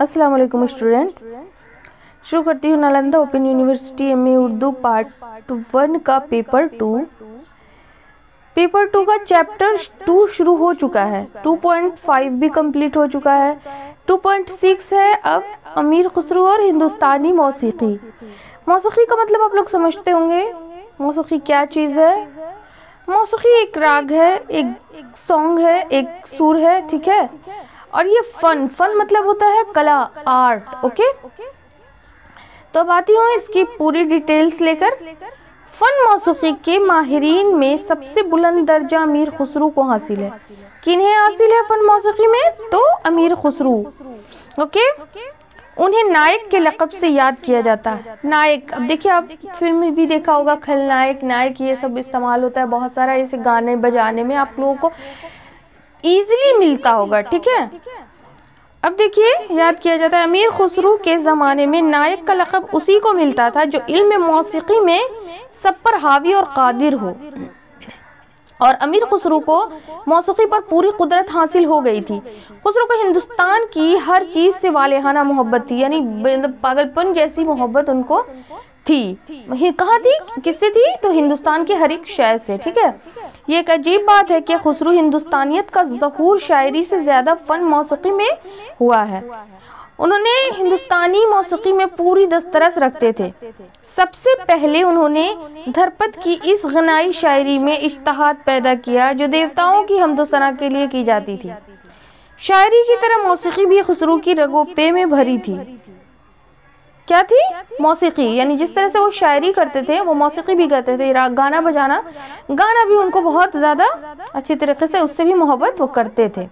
अस्सलाम वालेकुम स्टूडेंट। शुरू करती हूँ Nalanda open university MA Urdu part 1 का पेपर 2। पेपर 2 का चैप्टर 2 शुरू हो चुका है। 2.5 भी कंप्लीट हो चुका है। 2.6 है अब अमीर खुसरो और हिंदुस्तानी मौसीकी। मौसीकी का मतलब आप लोग समझते होंगे। मौसीकी क्या चीज़ है? मौसीकी एक राग है, एक सॉन्ग है, एक सुर है, ठीक है। और ये फन मतलब होता है कला, आर्ट। ओके, तो अब आती हूँ इसकी पूरी डिटेल्स लेकर। फन मौसीकी के माहिरीन में सबसे बुलंद दर्जा अमीर खुसरो को हासिल है। किन्हें हासिल है फन मौसीकी में? तो अमीर खुसरो। ओके, उन्हें नायक के लक़ब से याद किया जाता है। नायक, अब देखिए आप फिल्म में भी देखा होगा, खलनायक, नायक, ये सब इस्तेमाल होता है बहुत सारा। इसे गाने बजाने में आप लोगों को इजीली मिलता होगा, ठीक है। अब देखिए याद किया जाता है। अमीर खुसरो के ज़माने में नायक का लक़ब उसी को मिलता था जो इल्म मौसीकी में सब पर हावी और कादिर हो। और अमीर खुसरो को मौसीकी पर पूरी कुदरत हासिल हो गई थी। खुसरो को हिंदुस्तान की हर चीज़ से वालेहाना मोहब्बत थी, यानी पागलपन जैसी मोहब्बत उनको थी। कहाँ थी, किससे थी? तो हिंदुस्तान की हर एक शय से, ठीक है। ये एक अजीब बात है कि खुसरो हिंदुस्तानियत का ज़हूर शायरी से ज़्यादा फ़न मौसीकी में हुआ है। उन्होंने हिंदुस्तानी मौसीकी में पूरी दस्तरस रखते थे। सबसे पहले उन्होंने धरपद की इस गनाई शायरी में इज्तिहाद पैदा किया जो देवताओं की हम्दो सना के लिए की जाती थी। शायरी की तरह मौसीकी भी खुसरो की रगो पे में भरी थी। क्या थी? मौसीकी, यानी जिस तरह से वो शायरी करते थे वो मौसीकी भी करते थे। गाना बजाना, गाना भी उनको बहुत ज़्यादा अच्छी तरीके से, उससे भी मोहब्बत वो करते थे।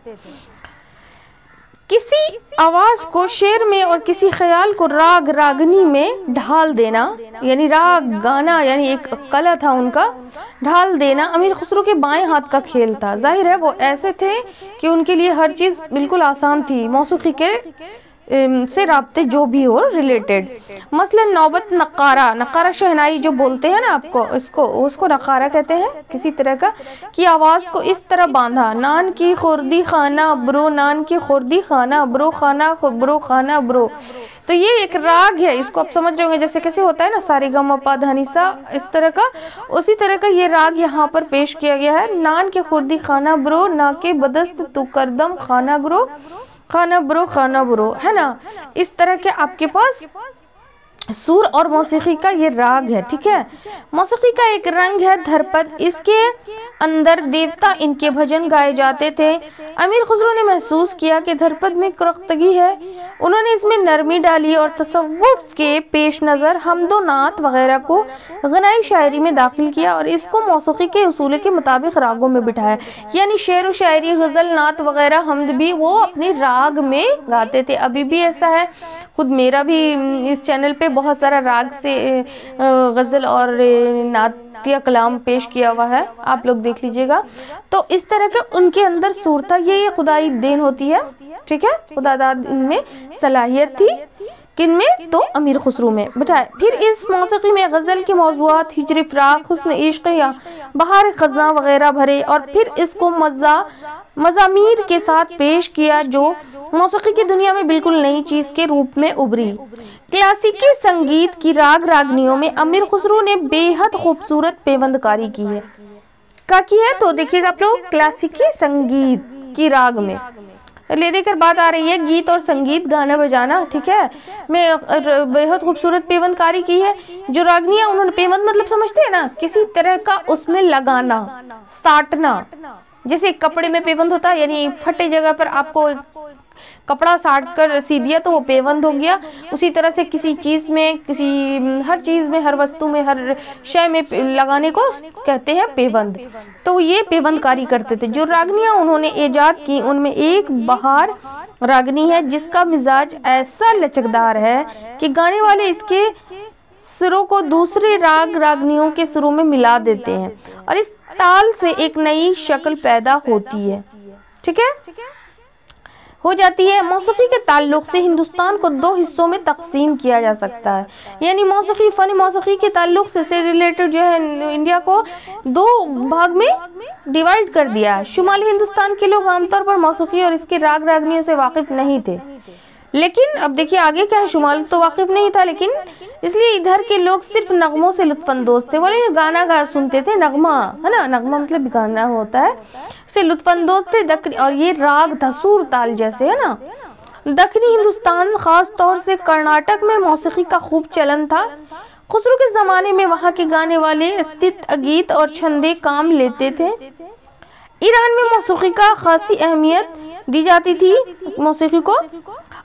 किसी आवाज़ को शेर में और किसी ख्याल को राग रागनी में ढाल देना, यानी राग गाना, यानी एक कला था उनका, ढाल देना अमीर खुसरो के बाएं हाथ का खेल था। जाहिर है वो ऐसे थे कि उनके लिए हर चीज़ बिल्कुल आसान थी मौसीकी के से राब्ते जो भी हो रिलेटेड। मसलन नौबत नक्कारा शहनाई जो बोलते हैं ना आपको, उसको नक्कारा कहते हैं। किसी तरह का की आवाज़ को इस तरह बांधा, नान की खुर्दी खाना ब्रो, नान की खुर्दी खाना ब्रो, खाना ब्रो, खाना ब्रो। तो ये एक राग है, इसको आप समझ रहे होंगे जैसे कैसे होता है ना सारे ग म प ध नि सा, इस तरह का, उसी तरह का ये राग यहाँ पर पेश किया गया है। नान के खुर्दी खाना ब्रो, ना के बदस्त तू करदम खाना ग्रो, खाना ब्रो, है ना। इस तरह के आपके पास सुर और मौसीकी का ये राग है, ठीक है। मौसीकी का एक रंग है धरपद, इसके अंदर देवता इनके भजन गाए जाते थे। अमीर खुसरो ने महसूस किया कि धरपद में कुरख्तगी है। उन्होंने इसमें नरमी डाली और तसव्वुफ के पेश नज़र हमदो नात वगैरह को गनाई शायरी में दाखिल किया और इसको मौसीकी के उसूल के मुताबिक रागों में बिठाया। यानी शेर व शायरी, गज़ल, नात वगैरह, हमद भी वो अपने राग में गाते थे। अभी भी ऐसा है, खुद मेरा भी इस चैनल पे बहुत सारा राग से गज़ल और नातिया कलाम पेश किया हुआ है, आप लोग देख लीजिएगा। तो इस तरह के उनके अंदर सूर था, ये खुदाई देन होती है, ठीक है। खुदादाद इनमें सलाहियत थी, किनमें? तो अमीर खुसरो में बिठाए। फिर इस मौसीकी में गज़ल के मौज़ूआत हिज्र फ़राक़, हुस्न इश्क़ या बहार ख़ज़ां वगैरह भरे और फिर इसको मज़ामीर के साथ पेश किया जो मौसीकी की दुनिया में बिल्कुल नई चीज़ के रूप में उभरी। क्लासिकी संगीत की राग रागनियों में अमीर खुसरो ने बेहद खूबसूरत पेवंदकारी की है। क्या की है? तो देखिएगा आप लोग, क्लासिकी संगीत की राग में ले देकर बात आ रही है गीत और संगीत, गाना बजाना, ठीक है, में बेहद खूबसूरत पेवंदकारी की है। जो रागनियाँ उन्होंने, पेवंद मतलब समझते हैं ना, किसी तरह का उसमें लगाना, साटना। जैसे कपड़े में पेवंद होता है, यानी फटे जगह पर आपको कपड़ा साट कर सी दिया तो वो पेवंद हो गया। उसी तरह से किसी चीज़ में, हर चीज़ में, हर वस्तु में, हर शय में लगाने को कहते हैं पेवंद। तो ये पेवंदकारी करते थे। जो रागनियाँ उन्होंने ईजाद की उनमें एक बहार रागनी है जिसका मिजाज ऐसा लचकदार है कि गाने वाले इसके सुरों को दूसरे राग रागनियों के सुरों में मिला देते हैं और इस ताल से एक नई शक्ल पैदा होती है, ठीक है, हो जाती है। मौसीकी के ताल्लुक से हिंदुस्तान को दो हिस्सों में तकसीम किया जा सकता है। यानी मौसीकी, फ़न मौसीकी के ताल्लुक से रिलेटेड जो है इंडिया को दो भाग में डिवाइड कर दिया है। शुमाली हिंदुस्तान के लोग आमतौर पर मौसीकी और इसके राग रागनियों से वाकिफ़ नहीं थे। लेकिन अब देखिए आगे क्या है, शुमाल तो वाकिफ नहीं था, लेकिन इसलिए इधर के लोग सिर्फ नगमों से लुत्फानंदोज थे। बोले गाना गा सुनते थे, नगमा है ना, नगमा मतलब गाना होता है, से लुत्फानंदोज थे। और ये राग था सुर ताल जैसे, है ना। दक्षिणी हिंदुस्तान खास तौर से कर्नाटक में मौसीकी का खूब चलन था। खुसरो के ज़माने में वहाँ के गाने वाले स्थित गीत और छंदे काम लेते थे। ईरान में मौसीकी का खासी अहमियत दी जाती थी मौसीकी को,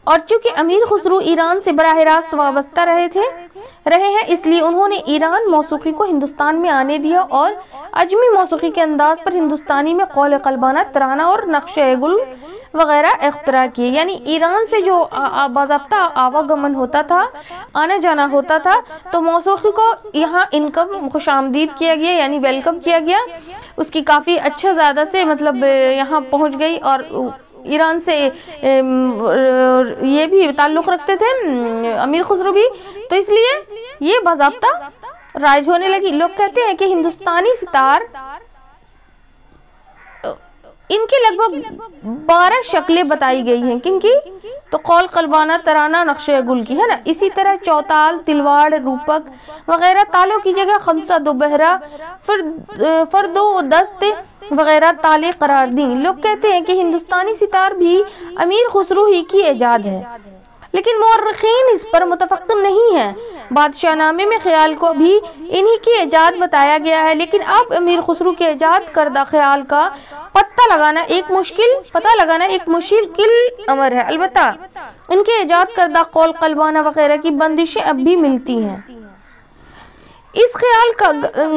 और चूंकि अमीर खुसरो ईरान से बराह रास्त वाबस्ता रहे हैं, इसलिए उन्होंने ईरान मौसीकी को हिंदुस्तान में आने दिया और अजमी मौसीकी के अंदाज पर हिंदुस्तानी में कौल कल्बाना, तराना और नक्श-ए-गुल वगैरह इख्तिरा किए। यानी ईरान से जो बाज़ाब्ता आवागमन होता था, आना जाना होता था, तो मौसीकी को यहाँ इनकम खुशामदीद किया गया, यानी वेलकम किया गया। उसकी काफ़ी अच्छा ज़्यादा से मतलब यहाँ पहुँच गई, और ईरान से ये भी ताल्लुक़ रखते थे अमीर खुसरो भी, तो इसलिए ये बाज़ाब्ता राइज होने लगी। लोग कहते हैं कि हिंदुस्तानी सितार इनके लगभग 12 शक्लें बताई गई हैं। किनकी? तो कौल कल्बाना, तराना, नक्शे गुल की, है ना। इसी तरह चौताल, तिलवाड़, रूपक वगैरह तालों की जगह खमसा, दोबहरा, फर्दो, दस्त वगैरह ताले करार दी। लोग कहते हैं कि हिंदुस्तानी सितार भी अमीर खुसरो ही की ईजाद है, लेकिन मुअर्रिखीन इस पर मुतफक्किन नहीं है। बादशाहनामे में ख्याल को भी इन्हीं की ईजाद बताया गया है, लेकिन अब अमीर खुसरो के ईजाद करदा ख्याल का पता लगाना एक मुश्किल अमर है। अलबत्ता इनके ईजाद करदा कौल कल्बाना वगैरह की बंदिशें अब भी मिलती हैं। इस ख्याल का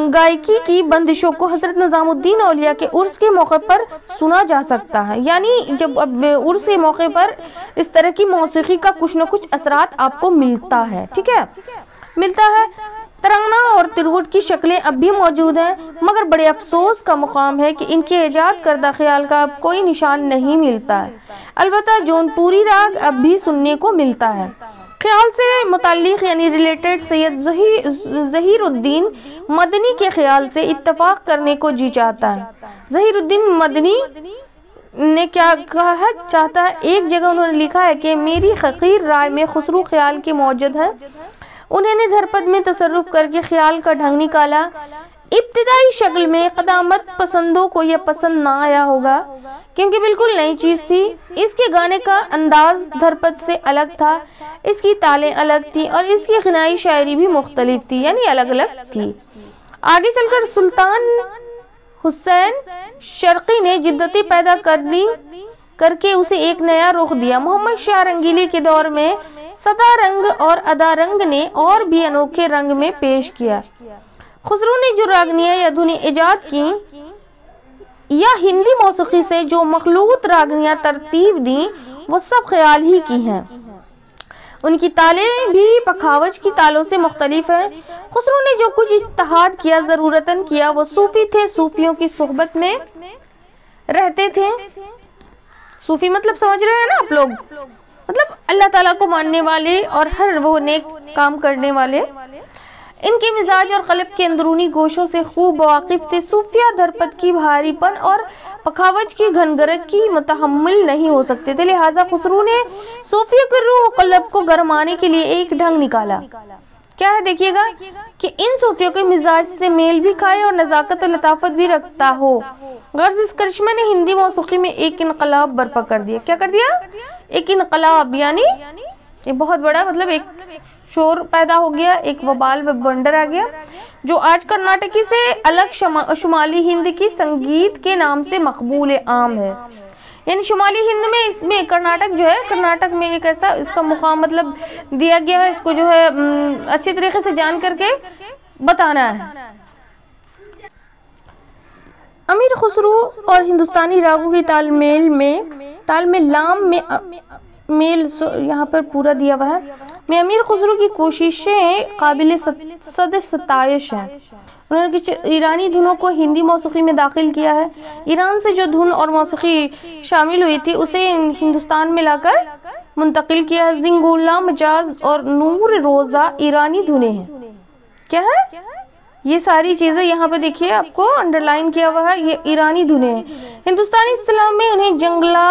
गायकी की बंदिशों को हज़रत निज़ामुद्दीन औलिया के उर्स के मौके पर सुना जा सकता है। यानी जब अब उर्स के मौके पर इस तरह की मौसीकी का कुछ न कुछ असरात आपको मिलता है, ठीक है, मिलता है। तराना और तिरवुट की शक्लें अब भी मौजूद हैं, मगर बड़े अफसोस का मुकाम है कि इनके ईजाद करदा ख्याल का अब कोई निशान नहीं मिलता है। अलबत्ता जौनपुरी राग अब भी सुनने को मिलता है। ख्याल से मुताल्लिक़ यानी रिलेटेड सैयद ज़हीरुद्दीन मदनी के ख्याल से इत्तफाक करने को जी चाहता है। ज़हीरुद्दीन मदनी ने क्या कहा चाहता है, एक जगह उन्होंने लिखा है कि मेरी हकीर राय में खुसरो ख्याल के मौजूद है। उन्होंने धरपद में तसर्रुफ करके ख्याल का ढंग निकाला। इब्तिदाई शक्ल में क़दामत पसंदों को यह पसंद ना आया होगा, क्योंकि बिल्कुल नई चीज़ थी। इसके गाने का अंदाज धरपद से अलग था, इसकी तालें अलग थी और इसकी ग़िनाई शायरी भी मुख्तलिफ थी, यानी अलग अलग थी। आगे चलकर सुल्तान हुसैन शर्की ने जिद्दती पैदा करके उसे एक नया रुख दिया। मोहम्मद शाह रंगीली के दौर में सदा रंग और अदा रंग ने और भी अनोखे रंग में पेश किया। खुसरो ने जो रागनियाँ या धुनें ईजाद की या हिंदी मौसीकी से जो मखलूत रागनियाँ तरतीब दी, वो सब ख्याल ही की हैं। उनकी तालें भी पखावज की तालों से मुख्तलिफ हैं। खुसरो ने जो कुछ इत्तेहाद किया, ज़रूरतन किया, वो सूफ़ी थे, सूफियों की सोहबत में रहते थे। सूफी मतलब समझ रहे हैं ना आप लोग, मतलब अल्लाह ताला को मानने वाले और हर वो नेक काम करने वाले। इनके मिजाज और क़ल्ब के अंदरूनी गोशों से खूब वाकिफ़ थे। सूफिया धरपद की भारीपन और पखावज की घनगरज की मुतहम्मिल नहीं हो सकते थे, लिहाजा खुसरो ने सूफिया के रूह क़ल्ब को गरमाने के लिए एक ढंग निकाला। क्या है देखिएगा कि इन सूफियों के मिजाज से मेल भी खाए और नज़ाकत और लताफत भी रखता हो। गर्ज इस करिश्मे ने हिंदी मौसीकी में एक इनकलाब बर्पा कर दिया। क्या कर दिया? एक इनकलाब, यानी ये बहुत बड़ा मतलब एक शोर पैदा हो गया, एक वबाल व बंडर आ गया, जो आज कर्नाटकी से अलग शुमाली हिंद की संगीत के नाम से मकबूल आम है। यानी शुमाली हिंद में इसमें कर्नाटक जो है, कर्नाटक में एक ऐसा इसका मुकाम मतलब दिया गया है, इसको जो है अच्छे तरीके से जान करके बताना है। अमीर खुसरो और हिंदुस्तानी रागों की तालमेल लाम में मेल यहाँ पर पूरा दिया हुआ है में अमीर खुसरो की कोशिशें काबिल सताइश हैं। उन्होंने कुछ ईरानी धुनों को हिंदी मौसीकी में दाखिल किया है। ईरान से जो धुन और मौसीकी शामिल हुई थी उसे हिंदुस्तान में लाकर मुंतकिल किया है। जिंगोला, मजाज और नूर रोज़ा ईरानी धुनें हैं। क्या है? ये सारी चीज़ें यहाँ पे देखिए आपको अंडरलाइन किया हुआ है, ये ईरानी धुनें हैं। हिंदुस्तानी इस्लाम में उन्हें जंगला,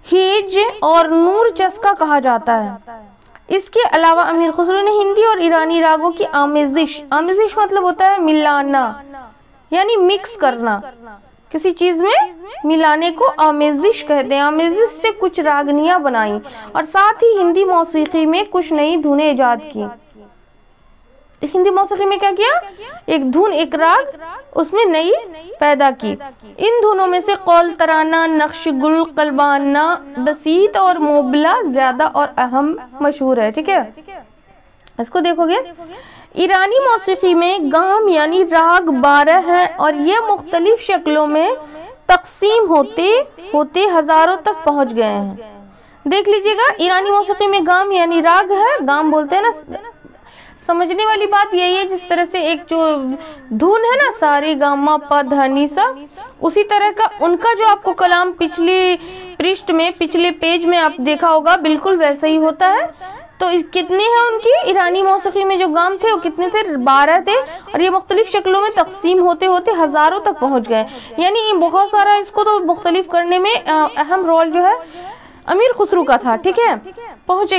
हिज और नूर चस्का कहा जाता है। इसके अलावा अमीर खुसरो ने हिंदी और ईरानी रागों की आमेजिश, आमेजिश मतलब होता है मिलाना, यानी मिक्स करना, किसी चीज में मिलाने को आमेजिश कहते हैं। आमेजिश से कुछ रागनियां बनाई और साथ ही हिंदी मौसीकी में कुछ नई धुनें इजाद की। हिंदी मौसीकी में क्या किया, एक धुन, एक राग उसमें नई पैदा की। इन धुनों में से कौल, तराना, नक्श, गुल, कलबाना, बसीत और मोबला ज्यादा और अहम मशहूर है। ठीक है, इसको देखोगे। ईरानी मौसीकी में गाम यानी राग 12 हैं और ये मुख्तलिफ शक्लों में तकसीम होते होते हजारों तक पहुंच गए हैं। देख लीजिएगा, ईरानी मौसीकी में गाम यानी राग है, गाम बोलते हैं ना। समझने वाली बात यही है, जिस तरह से एक जो धुन है ना, सारे गामा पा धा नी सा, उसी तरह का उनका जो आपको कलाम पिछले पृष्ठ में, पिछले पेज में आप देखा होगा, बिल्कुल वैसा ही होता है। तो कितने हैं उनकी ईरानी मौसीकी में जो गाम थे, वो कितने थे, 12 थे और ये मुख्तलिफ शक्लों में तकसीम होते होते हजारों तक पहुंच गए। यानी बहुत सारा इसको तो मुख्तलिफ करने में अहम रोल जो है अमीर खुसरो का था। ठीक है, पहुंच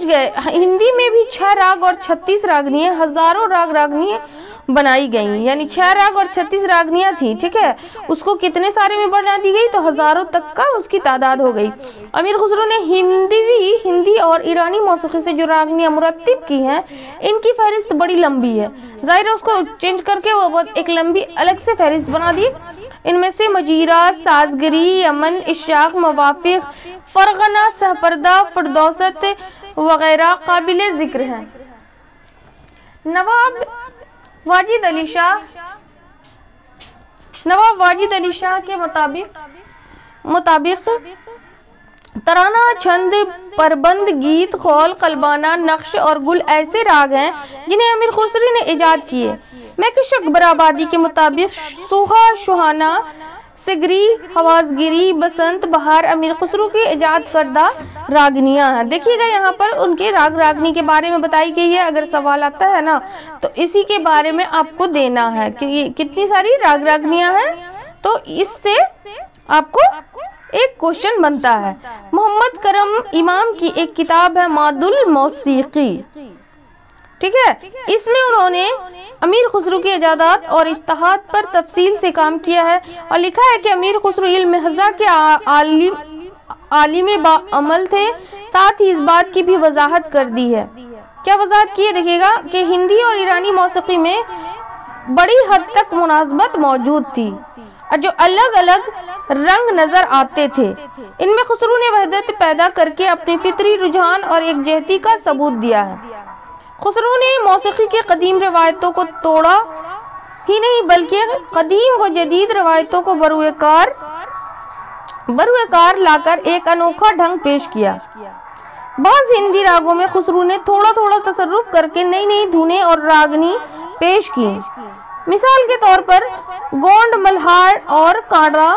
गए। हिंदी में भी 6 राग और 36 रागनियां, हजारों राग रागनियां बनाई गई, यानी 6 राग और 36 रागनियां थी। ठीक है, उसको कितने सारे में बढ़ा दी गई, तो हजारों तक का उसकी तादाद हो गई। अमीर खुसरो ने हिंदी और ईरानी मौसीकी से जो रागनियां मुरत्तिब की हैं, इनकी फहरिस्त बड़ी लंबी है। जाहिर है उसको चेंज करके वो एक लंबी अलग से फहरिस्त बना दी। इनमें से मजीरा, साजगरी, यमन, इशाक, मवाफिक, फरगना, सहपर्दा, फरदौसत वगैरह काबिल जिक्र हैं। नवाब वाजिद अली शाह के मुताबिक तराना, छंद, परबंद, गीत, खौल, कलबाना, नक्श और गुल ऐसे राग हैं जिन्हें अमीर खुसरो ने इजाद किए। मैकश अकबराबादी के मुताबिक सुहा, सुहाना, सिगरी, हवाजगिरी, बसंत, बहार अमीर खुसरो की इजाद करदा रागनियां हैं। देखिएगा यहाँ पर उनके राग रागनी के बारे में बताई गई है। अगर सवाल आता है ना, तो इसी के बारे में आपको देना है कि ये कितनी सारी राग रागनियां हैं, तो इससे आपको एक क्वेश्चन बनता है। मोहम्मद करम इमाम की एक किताब है मादुल मौसीकी। ठीक है, इसमें उन्होंने अमीर खुसरो की इजादात और इज्तिहाद पर तफसील से काम किया है और लिखा है कि अमीर खुसरो इल्म हज़ा के आलिम बाअमल थे। साथ ही इस बात की भी वजाहत कर दी है। क्या वजाहत की है, देखिएगा कि हिंदी और ईरानी मौसीकी में बड़ी हद तक मुनासबत मौजूद थी और जो अलग अलग रंग नजर आते थे, इनमें खुसरो ने वहदत पैदा करके अपनी फितरी रुझान और एकजहती का सबूत दिया है। खुसरो ने मौसीकी के कदीम रवायतों को तोड़ा ही नहीं, बल्कि कदीम व जदीद रवायतों को बरूएकार लाकर एक अनोखा ढंग पेश किया। बाज़ हिंदी रागों में खुसरो ने थोड़ा थोड़ा तसर्रुफ करके नई नई धुनें और रागनी पेश की। मिसाल के तौर पर गोंड, मल्हार और कांडा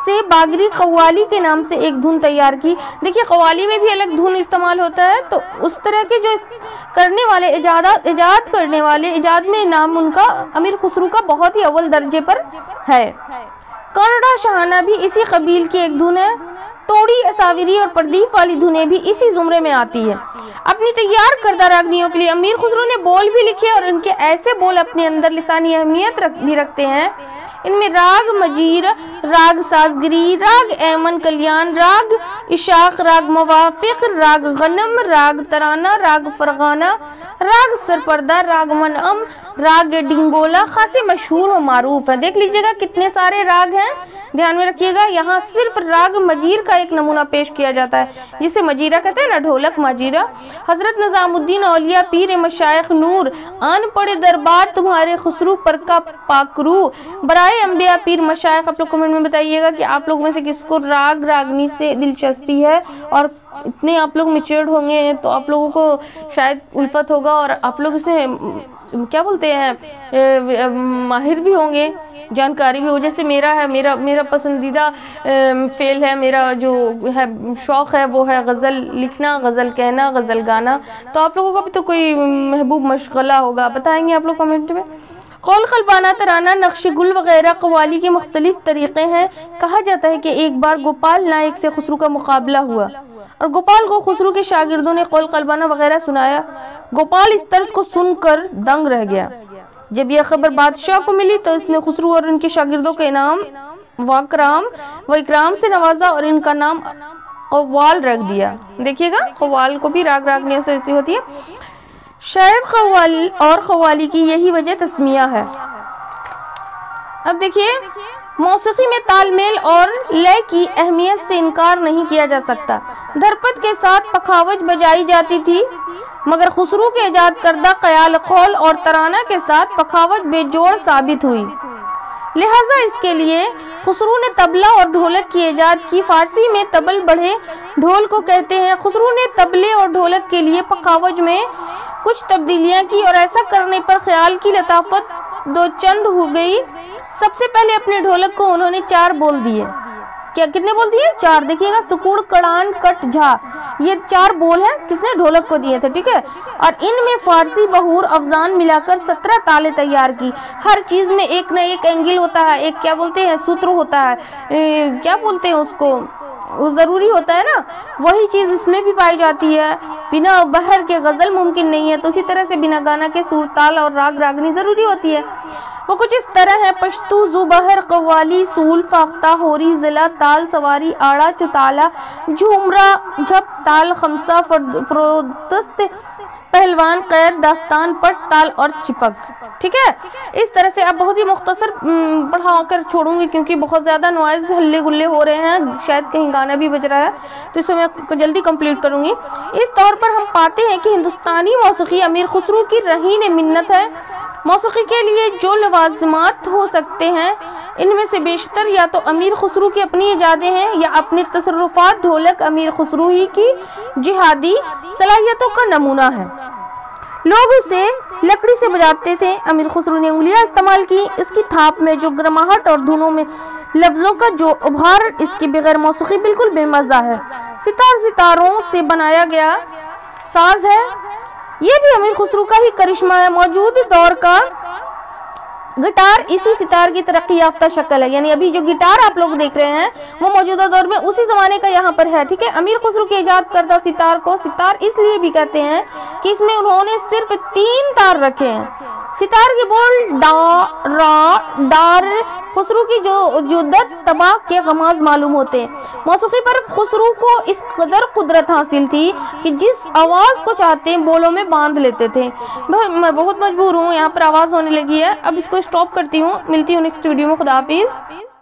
से बागरी कव्वाली के नाम से एक धुन तैयार की। देखिए, कव्वाली में भी अलग धुन इस्तेमाल होता है, तो उस तरह के जो करने वाले इजाद करने वाले, इजाद में नाम उनका अमीर खुसरो का बहुत ही अव्वल दर्जे पर है। कांडा शहाना भी इसी कबील की एक धुन है। तोड़ी, असाविरी और प्रदीप वाली धुनें भी इसी जुमरे में आती है। अपनी तैयार करदा रागनियों के लिए अमीर खुसरो ने बोल भी लिखे और उनके ऐसे बोल अपने अंदर लिसानी अहमियत भी रखते हैं। इनमें राग मजीर, राग साजगिरी, राग ऐमन कल्याण, राग इशाक, राग मवाफिक, राग गनम, राग तराना, राग फरगाना, राग सरपर्दा, राग मनअम, राग डिंगोला खासे मशहूर और मारूफ है। देख लीजिएगा कितने सारे राग हैं, ध्यान में रखिएगा। यहाँ सिर्फ राग मजीर का एक नमूना पेश किया जाता है, जिसे मजीरा कहते हैं ना, ढोलक मजीरा। हजरत निजामुद्दीन औलिया पीर मशाइख नूर आन पड़े दरबार तुम्हारे खुसरो पर का पाकरू बराए अंबिया पीर मशाइख। आप लोग कमेंट में बताइएगा कि आप लोग में से किसको राग रागनी से दिलचस्पी है, और इतने आप लोग मैच्योर्ड होंगे तो आप लोगों को शायद उल्फत होगा और आप लोग इसमें क्या बोलते हैं, माहिर भी होंगे, जानकारी भी हो। जैसे मेरा है, मेरा पसंदीदा फेल है, मेरा जो है शौक़ है वो है गज़ल लिखना, गज़ल कहना, गज़ल गाना। तो आप लोगों का भी तो कोई महबूब मशगला होगा, बताएंगे आप लोग कमेंट में। कौल कल्बाना, तराना, नक्श गुल वगैरह कव्वाली के मुख्तलिफ तरीक़े हैं। कहा जाता है कि एक बार गोपाल नायक से खुसरू का मुकाबला हुआ और गोपाल को खुसरू के शागिर्दों ने कौल कल्बाना वगैरह सुनाया। गोपाल इस तर्ज को सुनकर दंग रह गया। जब यह खबर बादशाह को मिली तो इसने खुसरू और उनके शागिर्दों के इनाम व इकराम से नवाजा और इनका नाम कव्वाल रख दिया। देखिएगा, कव्वाल को भी राग रागनी से होती है। शायद कव्वाली और कव्वाली की यही वजह तस्मिया है। अब देखिए, मौसीकी में तालमेल और लय की अहमियत से इनकार नहीं किया जा सकता। धरपत के साथ पखावज बजाई जाती थी, मगर खुसरू के इजाद करदा ख्याल, कौल और तराना के साथ पखावज बेजोड़ साबित हुई। लिहाजा इसके लिए खुसरू ने तबला और ढोलक की इजाद की। फारसी में तबल बढ़े ढोल को कहते हैं। खुसरू ने तबले और ढोलक के लिए पखावज में कुछ तब्दीलियां की और ऐसा करने पर ख्याल की लताफत दो चंद हो गई। सबसे पहले अपने ढोलक को उन्होंने 4 बोल दिए। क्या कितने बोल दिए? 4। देखिएगा, सुकूड़, कड़ान, कट, झा, ये 4 बोल हैं किसने? ढोलक को दिए थे, ठीक है। और इनमें फारसी बहूर अफजान मिलाकर 17 ताले तैयार की। हर चीज में एक न एक एंगल होता है, एक क्या बोलते हैं, सूत्र होता है, क्या बोलते हैं उसको, वो ज़रूरी होता है ना, वही चीज़ इसमें भी पाई जाती है। बिना बहर के गज़ल मुमकिन नहीं है, तो उसी तरह से बिना गाना के सुर, ताल और राग रागनी ज़रूरी होती है। वो कुछ इस तरह है: पश्तू, जुबहर, कव्वाली, सूल, फाख्ता, होरी, ज़िला, ताल, सवारी, आड़ा, चुताला, झूमरा, झप, ताल, खमसा, फरोदस्त, पहलवान, कैद, दास्तान, पट, ताल और चिपक। ठीक है, इस तरह से आप बहुत ही मुख्तसर पढ़ा कर छोड़ूंगी क्योंकि बहुत ज़्यादा नॉइज़, हल्ले गुल्ले हो रहे हैं, शायद कहीं गाना भी बज रहा है, तो इसे मैं जल्दी कंप्लीट करूंगी। इस तौर पर हम पाते हैं कि हिंदुस्तानी मौसीकी अमीर खुसरू की रहीन मिन्नत है। मौसीकी के लिए जो लवाज़िमात हो सकते हैं, इनमें से बेशतर या तो अमीर खुसरू की अपनी इजादें हैं या अपने तसर्रुफात। ढोलक अमीर खुसरू ही की जिहादी सलाहियतों का नमूना है। लोग उसे लकड़ी से बजाते थे, अमीर खुसरू ने उंगलियां इस्तेमाल की। इसकी थाप में जो गर्माहट और धुनों में लफ्ज़ों का जो उभार, इसके बगैर मौसीकी बिल्कुल बेमज़ा है। सितारों से बनाया गया साज है, ये भी अमीर खुसरू का ही करिश्मा है। मौजूद दौर का गिटार इसी सितार की तरक्की याफ्ता शक्ल है, यानी अभी जो गिटार आप लोग देख रहे हैं वो मौजूदा दौर में उसी ज़माने का यहाँ पर है। ठीक है, अमीर खुसरू के इजाद करदा सितार को सितार इसलिए भी कहते हैं कि इसमें उन्होंने सिर्फ 3 तार रखे हैं। सितार के बोल डा, रा, डार खुसरू की जो जुद्दत तबाह के गमाज मालूम होते हैं। मौसीकी पर खुसरू को इस कदर कुदरत हासिल थी कि जिस आवाज़ को चाहते हैं बोलों में बांध लेते थे। मैं बहुत मजबूर हूँ, यहाँ पर आवाज़ होने लगी है, अब इसको स्टॉप करती हूँ। मिलती हूँ नेक्स्ट वीडियो में। खुदा हाफिज़।